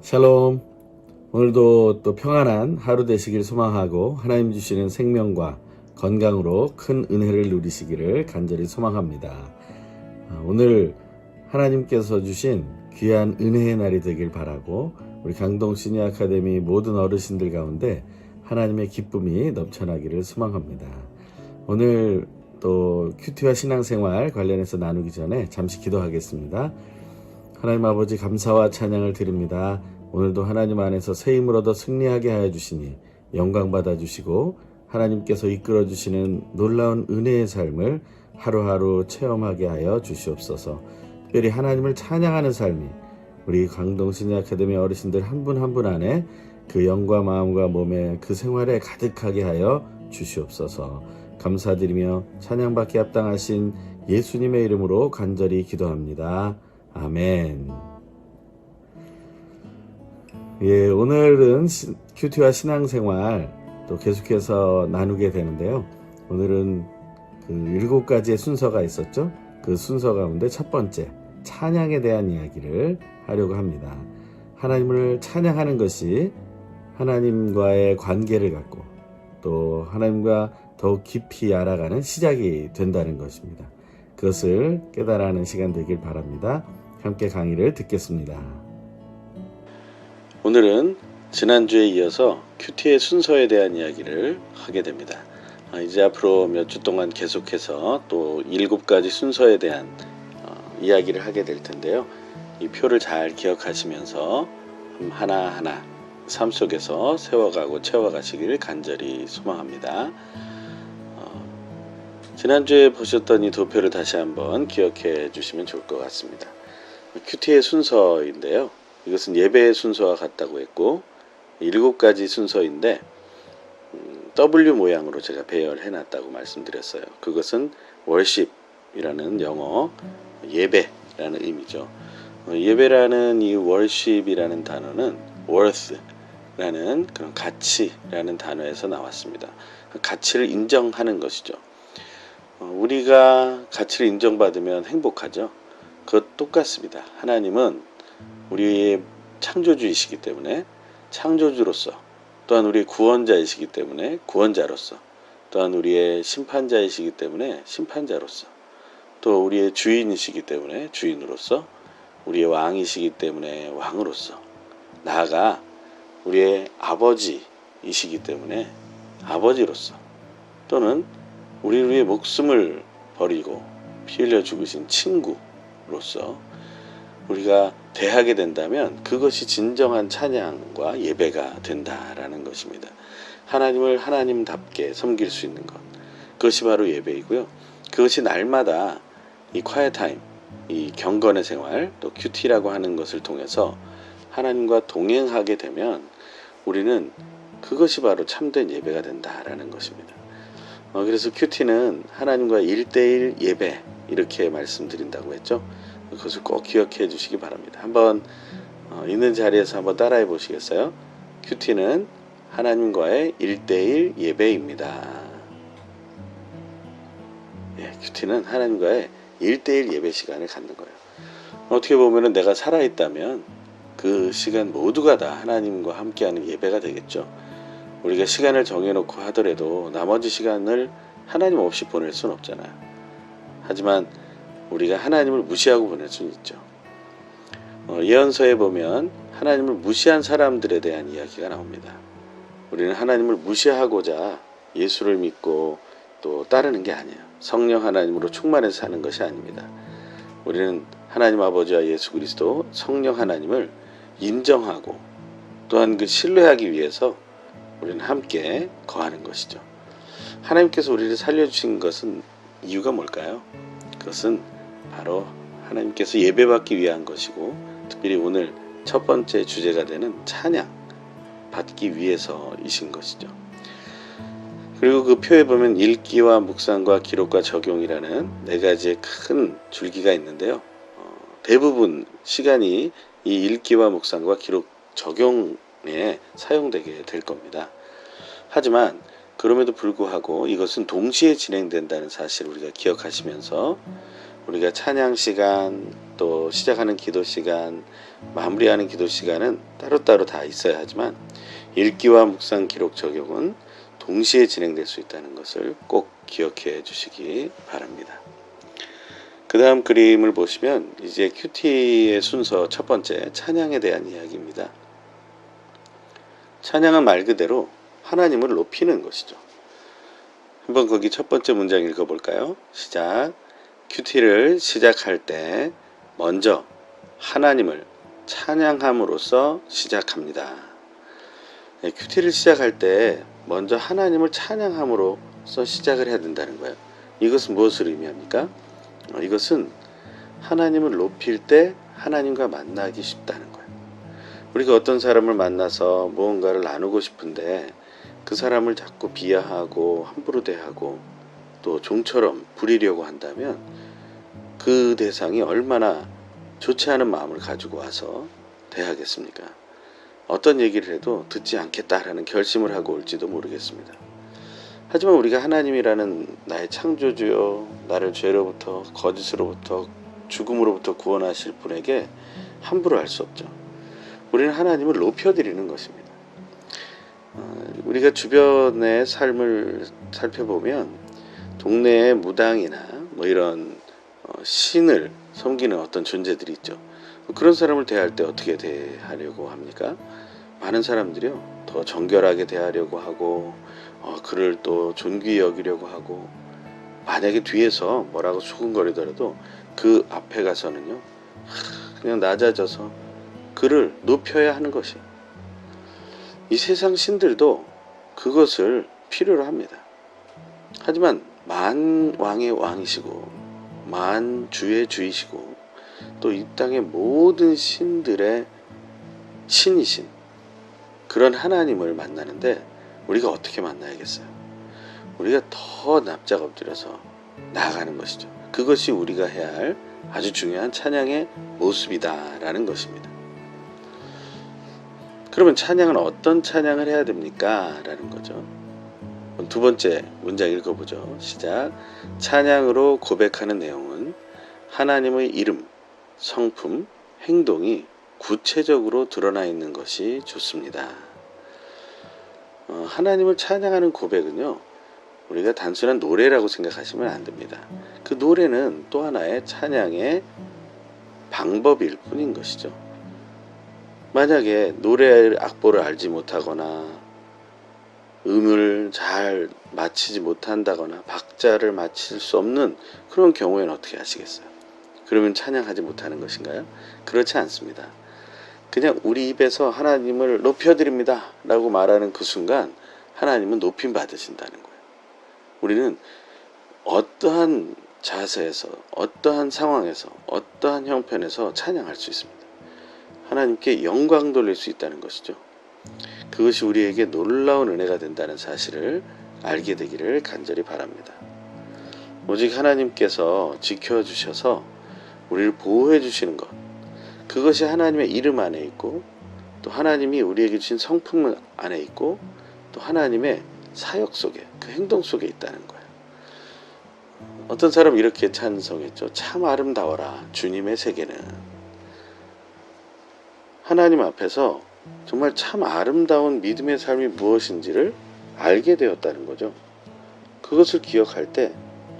샬롬. 오늘도 또 평안한 하루 되시길 소망하고 하나님 주시는 생명과 건강으로 큰 은혜를 누리시기를 간절히 소망합니다. 오늘 하나님께서 주신 귀한 은혜의 날이 되길 바라고 우리 강동 시니어 아카데미 모든 어르신들 가운데 하나님의 기쁨이 넘쳐나기를 소망합니다. 오늘 또 큐티와 신앙생활 관련해서 나누기 전에 잠시 기도하겠습니다. 하나님 아버지 감사와 찬양을 드립니다. 오늘도 하나님 안에서 새 힘을 얻어 승리하게 하여 주시니 영광 받아 주시고 하나님께서 이끌어 주시는 놀라운 은혜의 삶을 하루하루 체험하게 하여 주시옵소서. 특별히 하나님을 찬양하는 삶이 우리 강동 시니어 아카데미 어르신들 한 분 한 분 안에 그 영과 마음과 몸에 그 생활에 가득하게 하여 주시옵소서. 감사드리며 찬양받기 합당하신 예수님의 이름으로 간절히 기도합니다. 아멘. 오늘은 큐티와 신앙생활 또 계속해서 나누게 되는데요. 오늘은 그 7가지의 순서가 있었죠. 그 순서 가운데 첫 번째, 찬양에 대한 이야기를 하려고 합니다. 하나님을 찬양하는 것이 하나님과의 관계를 갖고 또 하나님과 더욱 깊이 알아가는 시작이 된다는 것입니다. 그것을 깨달아가는 시간 되길 바랍니다. 함께 강의를 듣겠습니다. 오늘은 지난주에 이어서 큐티의 순서에 대한 이야기를 하게 됩니다. 이제 앞으로 몇 주 동안 계속해서 또 7가지 순서에 대한 이야기를 하게 될 텐데요. 이 표를 잘 기억하시면서 하나하나 삶 속에서 세워가고 채워가시기를 간절히 소망합니다. 지난주에 보셨던 이 도표를 다시 한번 기억해 주시면 좋을 것 같습니다. 큐티의 순서인데요. 이것은 예배의 순서와 같다고 했고 7가지 순서인데 W 모양으로 제가 배열해 놨다고 말씀드렸어요. 그것은 worship이라는 영어 예배라는 의미죠. 예배라는 이 worship이라는 단어는 worth라는 그런 가치라는 단어에서 나왔습니다. 가치를 인정하는 것이죠. 우리가 가치를 인정받으면 행복하죠. 그것 똑같습니다. 하나님은 우리의 창조주이시기 때문에 창조주로서, 또한 우리의 구원자이시기 때문에 구원자로서, 또한 우리의 심판자이시기 때문에 심판자로서, 또 우리의 주인이시기 때문에 주인으로서, 우리의 왕이시기 때문에 왕으로서, 나아가 우리의 아버지이시기 때문에 아버지로서, 또는 우리를 위해 목숨을 버리고 피 흘려 죽으신 친구로서 우리가 대하게 된다면 그것이 진정한 찬양과 예배가 된다라는 것입니다. 하나님을 하나님답게 섬길 수 있는 것, 그것이 바로 예배이고요. 그것이 날마다 이 quiet time, 이 경건의 생활, 또 큐티라고 하는 것을 통해서 하나님과 동행하게 되면 우리는 그것이 바로 참된 예배가 된다라는 것입니다. 그래서 큐티는 하나님과 1:1 예배 이렇게 말씀드린다고 했죠. 그것을 꼭 기억해 주시기 바랍니다. 한번 있는 자리에서 한번 따라해 보시겠어요? 큐티는 하나님과의 1:1 예배입니다. 큐티는 하나님과의 1:1 예배 시간을 갖는 거예요. 어떻게 보면 내가 살아있다면 그 시간 모두가 다 하나님과 함께하는 예배가 되겠죠. 우리가 시간을 정해놓고 하더라도 나머지 시간을 하나님 없이 보낼 수는 없잖아요. 하지만 우리가 하나님을 무시하고 보낼 수는 있죠. 예언서에 보면 하나님을 무시한 사람들에 대한 이야기가 나옵니다. 우리는 하나님을 무시하고자 예수를 믿고 또 따르는 게 아니에요. 성령 하나님으로 충만해서 사는 것이 아닙니다. 우리는 하나님 아버지와 예수 그리스도 성령 하나님을 인정하고 또한 그 신뢰하기 위해서 우리는 함께 거하는 것이죠. 하나님께서 우리를 살려주신 것은 이유가 뭘까요? 그것은 바로 하나님께서 예배받기 위한 것이고, 특별히 오늘 첫 번째 주제가 되는 찬양 받기 위해서이신 것이죠. 그리고 그 표에 보면 읽기와 묵상과 기록과 적용이라는 4가지의 큰 줄기가 있는데요. 대부분 시간이 이 읽기와 묵상과 기록 적용에 사용되게 될 겁니다. 하지만 그럼에도 불구하고 이것은 동시에 진행된다는 사실을 우리가 기억하시면서 우리가 찬양 시간, 또 시작하는 기도 시간, 마무리하는 기도 시간은 따로따로 다 있어야 하지만 읽기와 묵상 기록 적용은 동시에 진행될 수 있다는 것을 꼭 기억해 주시기 바랍니다. 그 다음 그림을 보시면 이제 큐티의 순서 첫 번째 찬양에 대한 이야기입니다. 찬양은 말 그대로 하나님을 높이는 것이죠. 한번 거기 첫 번째 문장 읽어볼까요? 시작. 큐티를 시작할 때 먼저 하나님을 찬양함으로써 시작합니다. 네, 큐티를 시작할 때 먼저 하나님을 찬양함으로써 시작을 해야 된다는 거예요. 이것은 무엇을 의미합니까? 이것은 하나님을 높일 때 하나님과 만나기 쉽다는 거예요. 우리가 어떤 사람을 만나서 무언가를 나누고 싶은데 그 사람을 자꾸 비하하고 함부로 대하고 또 종처럼 부리려고 한다면 그 대상이 얼마나 좋지 않은 마음을 가지고 와서 대하겠습니까? 어떤 얘기를 해도 듣지 않겠다라는 결심을 하고 올지도 모르겠습니다. 하지만 우리가 하나님이라는 나의 창조주여, 나를 죄로부터, 거짓으로부터, 죽음으로부터 구원하실 분에게 함부로 할 수 없죠. 우리는 하나님을 높여드리는 것입니다. 우리가 주변의 삶을 살펴보면 동네의 무당이나 뭐 이런 신을 섬기는 어떤 존재들이 있죠. 그런 사람을 대할 때 어떻게 대하려고 합니까? 많은 사람들이요, 더 정결하게 대하려고 하고 그를 또 존귀히 여기려고 하고, 만약에 뒤에서 뭐라고 수근거리더라도 그 앞에 가서는요 그냥 낮아져서 그를 높여야 하는 것이, 이 세상 신들도 그것을 필요로 합니다. 하지만 만왕의 왕이시고 만주의 주이시고 또 이 땅의 모든 신들의 신이신 그런 하나님을 만나는데 우리가 어떻게 만나야겠어요? 우리가 더 납작 엎드려서 나아가는 것이죠. 그것이 우리가 해야 할 아주 중요한 찬양의 모습이다라는 것입니다. 그러면 찬양은 어떤 찬양을 해야 됩니까? 라는 거죠. 두 번째 문장 읽어보죠. 시작. 찬양으로 고백하는 내용은 하나님의 이름, 성품, 행동이 구체적으로 드러나 있는 것이 좋습니다. 하나님을 찬양하는 고백은요, 우리가 단순한 노래라고 생각하시면 안 됩니다. 그 노래는 또 하나의 찬양의 방법일 뿐인 것이죠. 만약에 노래 악보를 알지 못하거나 음을 잘 맞히지 못한다거나 박자를 맞힐 수 없는 그런 경우에는 어떻게 하시겠어요? 그러면 찬양하지 못하는 것인가요? 그렇지 않습니다. 그냥 우리 입에서 하나님을 높여드립니다 라고 말하는 그 순간 하나님은 높임 받으신다는 거예요. 우리는 어떠한 자세에서, 어떠한 상황에서, 어떠한 형편에서 찬양할 수 있습니다. 하나님께 영광 돌릴 수 있다는 것이죠. 그것이 우리에게 놀라운 은혜가 된다는 사실을 알게 되기를 간절히 바랍니다. 오직 하나님께서 지켜주셔서 우리를 보호해 주시는 것, 그것이 하나님의 이름 안에 있고 또 하나님이 우리에게 주신 성품 안에 있고 또 하나님의 사역 속에, 그 행동 속에 있다는 거예요. 어떤 사람은 이렇게 찬송했죠. 참 아름다워라 주님의 세계는. 하나님 앞에서 정말 참 아름다운 믿음의 삶이 무엇인지를 알게 되었다는 거죠. 그것을 기억할 때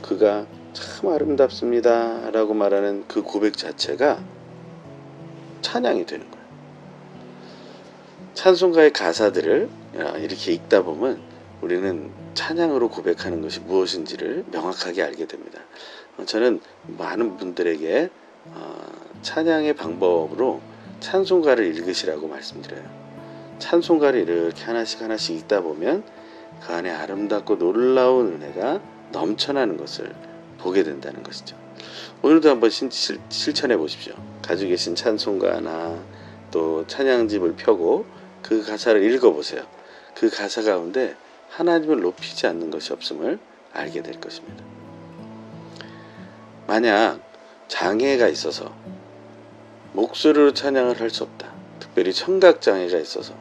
그가 참 아름답습니다 라고 말하는 그 고백 자체가 찬양이 되는 거예요. 찬송가의 가사들을 이렇게 읽다 보면 우리는 찬양으로 고백하는 것이 무엇인지를 명확하게 알게 됩니다. 저는 많은 분들에게 찬양의 방법으로 찬송가를 읽으시라고 말씀드려요. 찬송가를 이렇게 하나씩 하나씩 읽다 보면 그 안에 아름답고 놀라운 은혜가 넘쳐나는 것을 보게 된다는 것이죠. 오늘도 한번 실천해 보십시오. 가지고 계신 찬송가나 또 찬양집을 펴고 그 가사를 읽어보세요. 그 가사 가운데 하나님을 높이지 않는 것이 없음을 알게 될 것입니다. 만약 장애가 있어서 목소리로 찬양을 할 수 없다, 특별히 청각장애가 있어서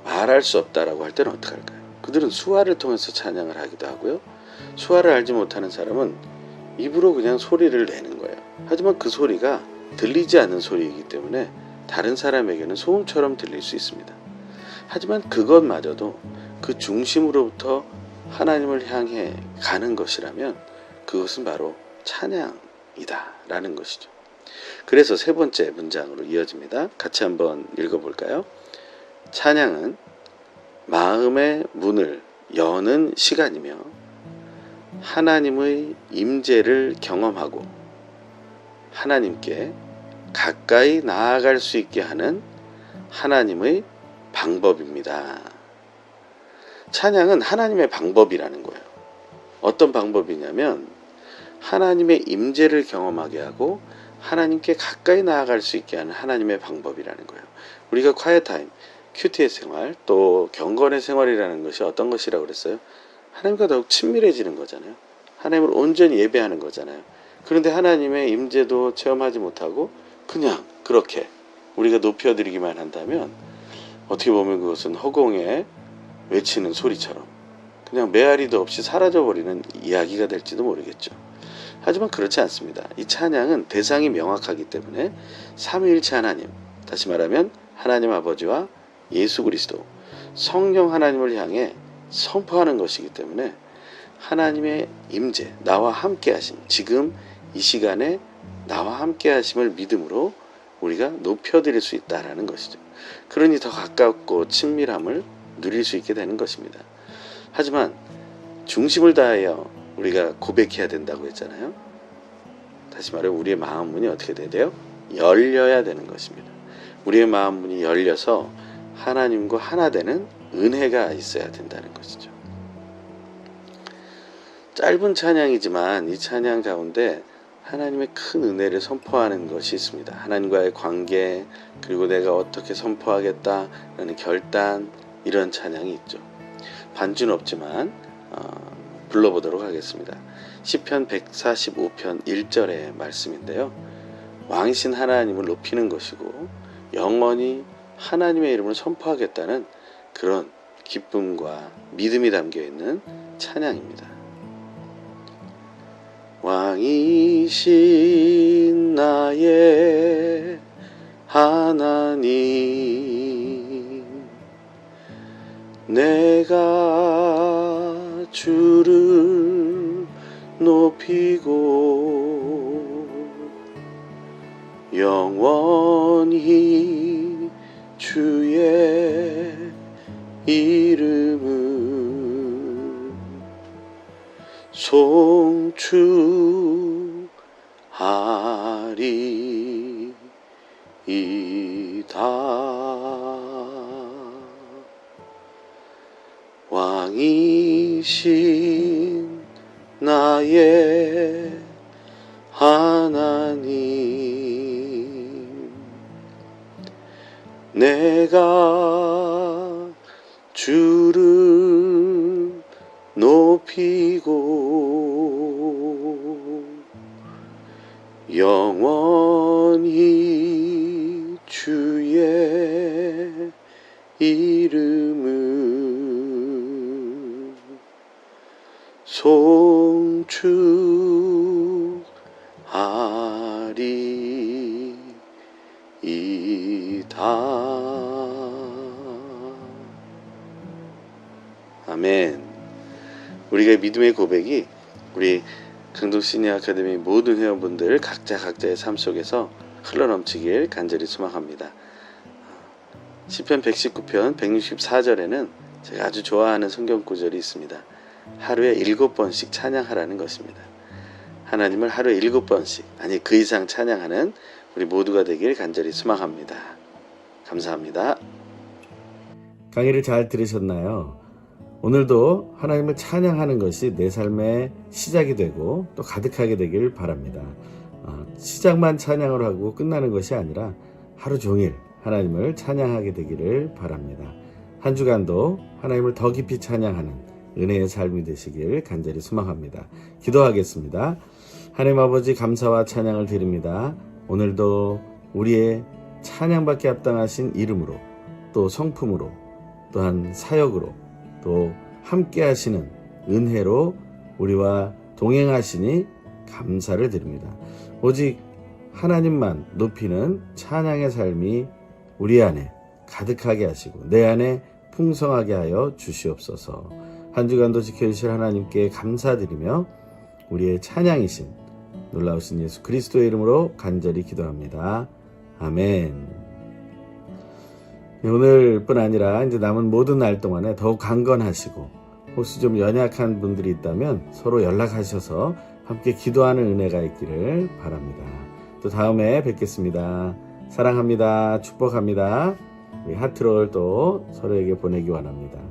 말할 수 없다라고 할 때는 어떻게 할까요? 그들은 수화를 통해서 찬양을 하기도 하고요. 수화를 알지 못하는 사람은 입으로 그냥 소리를 내는 거예요. 하지만 그 소리가 들리지 않는 소리이기 때문에 다른 사람에게는 소음처럼 들릴 수 있습니다. 하지만 그것마저도 그 중심으로부터 하나님을 향해 가는 것이라면 그것은 바로 찬양이다 라는 것이죠. 그래서 세 번째 문장으로 이어집니다. 같이 한번 읽어볼까요? 찬양은 마음의 문을 여는 시간이며 하나님의 임재를 경험하고 하나님께 가까이 나아갈 수 있게 하는 하나님의 방법입니다. 찬양은 하나님의 방법이라는 거예요. 어떤 방법이냐면 하나님의 임재를 경험하게 하고 하나님께 가까이 나아갈 수 있게 하는 하나님의 방법이라는 거예요. 우리가 quiet time, 큐티의 생활, 또 경건의 생활이라는 것이 어떤 것이라고 그랬어요? 하나님과 더욱 친밀해지는 거잖아요. 하나님을 온전히 예배하는 거잖아요. 그런데 하나님의 임재도 체험하지 못하고 그냥 그렇게 우리가 높여드리기만 한다면 어떻게 보면 그것은 허공에 외치는 소리처럼 그냥 메아리도 없이 사라져버리는 이야기가 될지도 모르겠죠. 하지만 그렇지 않습니다. 이 찬양은 대상이 명확하기 때문에 삼위일체 하나님, 다시 말하면 하나님 아버지와 예수 그리스도, 성령 하나님을 향해 선포하는 것이기 때문에 하나님의 임재, 나와 함께 하심, 지금 이 시간에 나와 함께 하심을 믿음으로 우리가 높여드릴 수 있다는 것이죠. 그러니 더 가깝고 친밀함을 누릴 수 있게 되는 것입니다. 하지만 중심을 다하여 우리가 고백해야 된다고 했잖아요. 다시 말해 우리의 마음 문이 어떻게 돼야 돼요? 열려야 되는 것입니다. 우리의 마음 문이 열려서 하나님과 하나 되는 은혜가 있어야 된다는 것이죠. 짧은 찬양이지만 이 찬양 가운데 하나님의 큰 은혜를 선포하는 것이 있습니다. 하나님과의 관계, 그리고 내가 어떻게 선포하겠다라는 결단, 이런 찬양이 있죠. 반주는 없지만 불러보도록 하겠습니다. 시편 145편 1절의 말씀인데요. 왕이신 하나님을 높이는 것이고 영원히 하나님의 이름을 선포하겠다는 그런 기쁨과 믿음이 담겨있는 찬양입니다. 왕이신 나의 하나님, 내가 주를 높이고 영원히 주의 이름을 송축하리이다. 왕이신 나의 하나님, 내가 주를 높이고 영원히 주의 이름을 송축하리이다. 아멘. 우리가 믿음의 고백이 우리 강동 시니어 아카데미 모든 회원분들 각자의 삶 속에서 흘러넘치길 간절히 소망합니다. 시편 119편 164절에는 제가 아주 좋아하는 성경 구절이 있습니다. 하루에 7번씩 찬양하라는 것입니다. 하나님을 하루에 7번씩, 아니 그 이상 찬양하는 우리 모두가 되길 간절히 소망합니다. 감사합니다. 강의를 잘 들으셨나요? 오늘도 하나님을 찬양하는 것이 내 삶의 시작이 되고 또 가득하게 되길 바랍니다. 시작만 찬양을 하고 끝나는 것이 아니라 하루 종일 하나님을 찬양하게 되기를 바랍니다. 한 주간도 하나님을 더 깊이 찬양하는 은혜의 삶이 되시길 간절히 소망합니다. 기도하겠습니다. 하나님 아버지, 감사와 찬양을 드립니다. 오늘도 우리의 찬양받게 합당하신 이름으로, 또 성품으로, 또한 사역으로, 또 함께 하시는 은혜로 우리와 동행하시니 감사를 드립니다. 오직 하나님만 높이는 찬양의 삶이 우리 안에 가득하게 하시고 내 안에 풍성하게 하여 주시옵소서. 한 주간도 지켜주실 하나님께 감사드리며 우리의 찬양이신 놀라우신 예수 그리스도의 이름으로 간절히 기도합니다. 아멘. 오늘뿐 아니라 이제 남은 모든 날 동안에 더욱 강건하시고 혹시 좀 연약한 분들이 있다면 서로 연락하셔서 함께 기도하는 은혜가 있기를 바랍니다. 또 다음에 뵙겠습니다. 사랑합니다. 축복합니다. 우리 하트를 또 서로에게 보내기 원합니다.